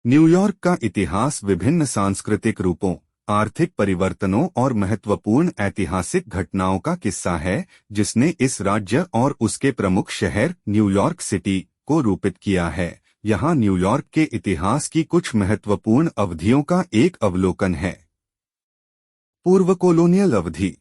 New York का इतिहास विभिन्न सांस्कृतिक रूपों, आर्थिक परिवर्तनों और महत्वपूर्ण ऐतिहासिक घटनाओं का किस्सा है, जिसने इस राज्य और उसके प्रमुख शहर न्यूयॉर्क सिटी को रूपित किया है। यहाँ न्यूयॉर्क के इतिहास की कुछ महत्वपूर्ण अवधियों का एक अवलोकन है। पूर्व कोलोनियल अवधि।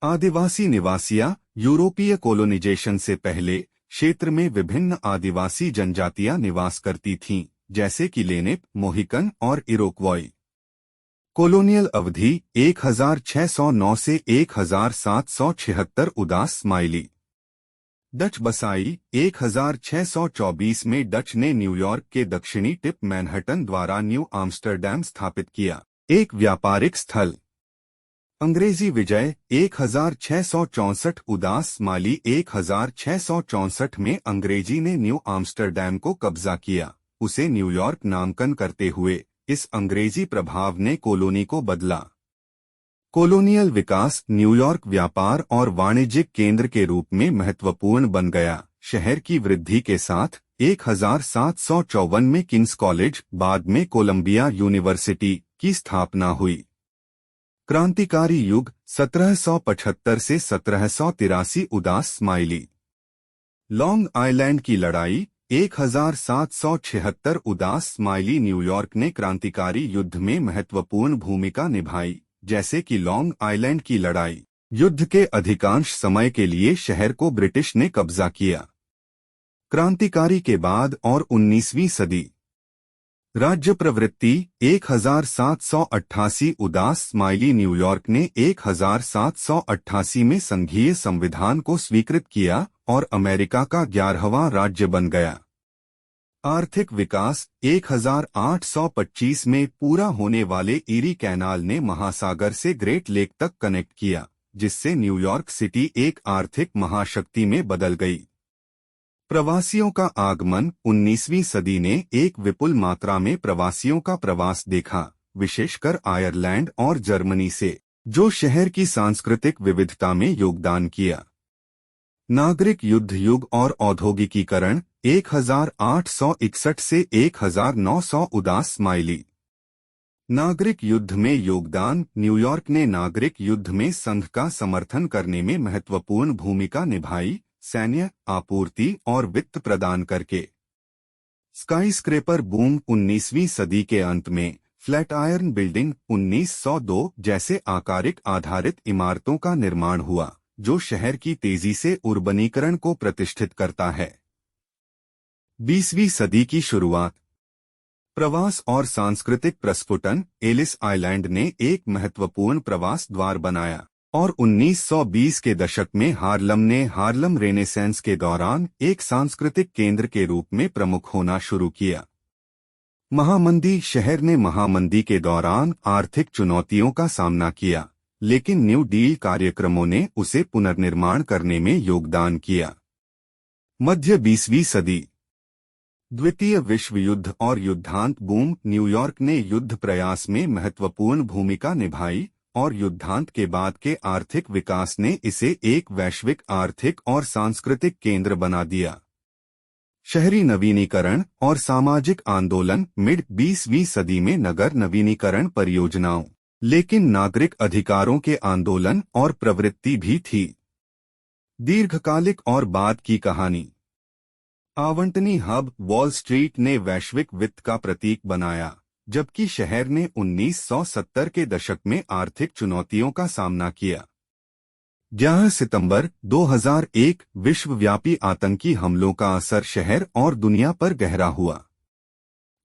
आदिवासी निवासियां यूरोपीय कोलोनाइजेशन से पहले क्षेत्र में विभिन्न आदिवासी जनजातियां निवास करती थीं, जैसे कि लेनेप, मोहिकन और इरोक्वॉय। कोलोनियल अवधि 1609 से 1776 उदास स्माइली। डच बसाई 1624 में डच ने न्यूयॉर्क के दक्षिणी टिप मैनहट्टन द्वारा न्यू आम्स्टरडैम स्थापित किया, एक व्यापारिक स्थल। अंग्रेजी विजय 1664 उदास स्माइली 1664 में अंग्रेजी ने न्यू आम्स्टरडैम को कब्जा किया, उसे न्यूयॉर्क नामकरण करते हुए। इस अंग्रेजी प्रभाव ने कॉलोनी को बदला। कॉलोनियल विकास। न्यूयॉर्क व्यापार और वाणिज्यिक केंद्र के रूप में महत्वपूर्ण बन गया। शहर की वृद्धि के साथ 1754 में किंग्स कॉलेज, बाद में कोलंबिया यूनिवर्सिटी की स्थापना हुई। क्रांतिकारी युग 1775 से 1783 उदास स्माइली। लॉन्ग आइलैंड की लड़ाई 1776 उदास स्माइली। न्यूयॉर्क ने क्रांतिकारी युद्ध में महत्वपूर्ण भूमिका निभाई, जैसे कि लॉन्ग आइलैंड की लड़ाई। युद्ध के अधिकांश समय के लिए शहर को ब्रिटिश ने कब्जा किया। क्रांतिकारी के बाद और 19वीं सदी। राज्य प्रवृत्ति 1788 उदास स्माइली। न्यूयॉर्क ने 1788 में संघीय संविधान को स्वीकृत किया और अमेरिका का 11वां राज्य बन गया। आर्थिक विकास 1825 में पूरा होने वाले ईरी कैनाल ने महासागर से ग्रेट लेक तक कनेक्ट किया, जिससे न्यूयॉर्क सिटी एक आर्थिक महाशक्ति में बदल गई। प्रवासियों का आगमन। 19वीं सदी ने एक विपुल मात्रा में प्रवासियों का प्रवास देखा, विशेषकर आयरलैंड और जर्मनी से, जो शहर की सांस्कृतिक विविधता में योगदान किया। नागरिक युद्ध युग और औद्योगिकीकरण 1861 से 1900 उदास स्माइली। नागरिक युद्ध में योगदान। न्यूयॉर्क ने नागरिक युद्ध में संघ का समर्थन करने में महत्वपूर्ण भूमिका निभाई, सैन्य आपूर्ति और वित्त प्रदान करके। स्काईस्क्रेपर बूम। 19वीं सदी के अंत में फ्लैट आयरन बिल्डिंग 1902 जैसे आकारिक आधारित इमारतों का निर्माण हुआ, जो शहर की तेजी से उर्बनीकरण को प्रतिष्ठित करता है। 20वीं सदी की शुरुआत। प्रवास और सांस्कृतिक प्रस्फुटन। एलिस आइलैंड ने एक महत्वपूर्ण प्रवास द्वार बनाया और 1920 के दशक में हार्लम ने हार्लम रेनेसेंस के दौरान एक सांस्कृतिक केंद्र के रूप में प्रमुख होना शुरू किया। महामंदी। शहर ने महामंदी के दौरान आर्थिक चुनौतियों का सामना किया, लेकिन न्यू डील कार्यक्रमों ने उसे पुनर्निर्माण करने में योगदान किया। मध्य 20वीं सदी। द्वितीय विश्व युद्ध और युद्धांत बूम। न्यूयॉर्क ने युद्ध प्रयास में महत्वपूर्ण भूमिका निभाई और युद्धांत के बाद के आर्थिक विकास ने इसे एक वैश्विक आर्थिक और सांस्कृतिक केंद्र बना दिया। शहरी नवीनीकरण और सामाजिक आंदोलन। मिड 20वीं सदी में नगर नवीनीकरण परियोजनाओं, लेकिन नागरिक अधिकारों के आंदोलन और प्रवृत्ति भी थी। दीर्घकालिक और बाद की कहानी। आवंटनी हब। वॉल स्ट्रीट ने वैश्विक वित्त का प्रतीक बनाया, जबकि शहर ने 1970 के दशक में आर्थिक चुनौतियों का सामना किया। 11 सितंबर 2001 विश्वव्यापी आतंकी हमलों का असर शहर और दुनिया पर गहरा हुआ।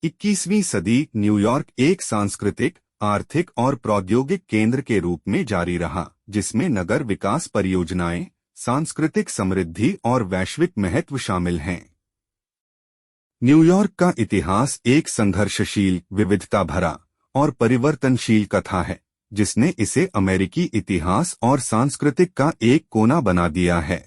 21वीं सदी। न्यूयॉर्क एक सांस्कृतिक, आर्थिक और प्रौद्योगिक केंद्र के रूप में जारी रहा, जिसमें नगर विकास परियोजनाएं, सांस्कृतिक समृद्धि और वैश्विक महत्व शामिल हैं। न्यूयॉर्क का इतिहास एक संघर्षशील, विविधता भरा और परिवर्तनशील कथा है, जिसने इसे अमेरिकी इतिहास और सांस्कृतिक का एक कोना बना दिया है।